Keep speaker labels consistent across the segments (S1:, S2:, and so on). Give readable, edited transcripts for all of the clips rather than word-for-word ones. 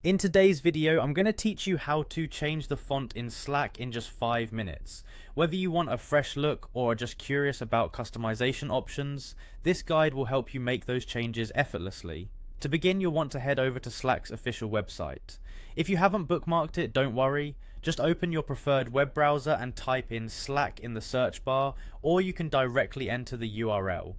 S1: In today's video, I'm going to teach you how to change the font in Slack in just 5 minutes. Whether you want a fresh look or are just curious about customization options, this guide will help you make those changes effortlessly. To begin, you'll want to head over to Slack's official website. If you haven't bookmarked it, don't worry. Just open your preferred web browser and type in Slack in the search bar, or you can directly enter the URL.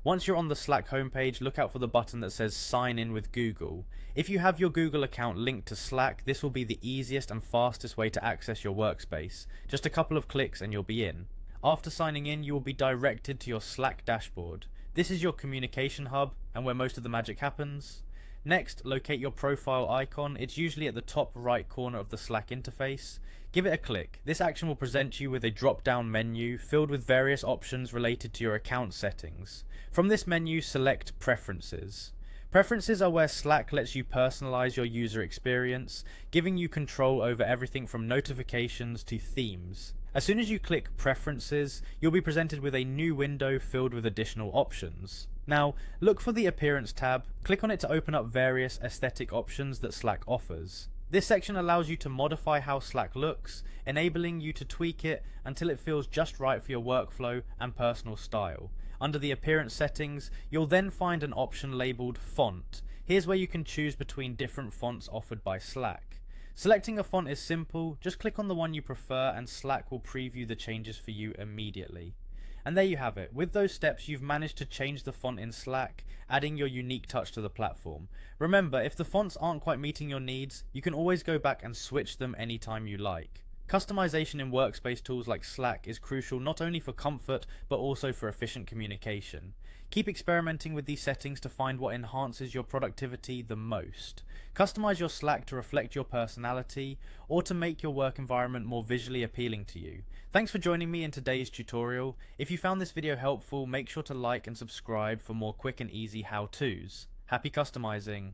S1: Once you're on the Slack homepage, look out for the button that says Sign in with Google. If you have your Google account linked to Slack, this will be the easiest and fastest way to access your workspace. Just a couple of clicks and you'll be in. After signing in, you will be directed to your Slack dashboard. This is your communication hub and where most of the magic happens. Next, locate your profile icon. It's usually at the top right corner of the Slack interface. Give it a click. This action will present you with a drop-down menu filled with various options related to your account settings. From this menu, select Preferences. Preferences are where Slack lets you personalize your user experience, giving you control over everything from notifications to themes. As soon as you click Preferences, you'll be presented with a new window filled with additional options. Now, look for the Appearance tab, click on it to open up various aesthetic options that Slack offers. This section allows you to modify how Slack looks, enabling you to tweak it until it feels just right for your workflow and personal style. Under the Appearance settings, you'll then find an option labeled Font. Here's where you can choose between different fonts offered by Slack. Selecting a font is simple, just click on the one you prefer and Slack will preview the changes for you immediately. And there you have it. With those steps, you've managed to change the font in Slack, adding your unique touch to the platform. Remember, if the fonts aren't quite meeting your needs, you can always go back and switch them anytime you like. Customization in workspace tools like Slack is crucial not only for comfort, but also for efficient communication. Keep experimenting with these settings to find what enhances your productivity the most. Customize your Slack to reflect your personality, or to make your work environment more visually appealing to you. Thanks for joining me in today's tutorial. If you found this video helpful, make sure to like and subscribe for more quick and easy how-tos. Happy customizing!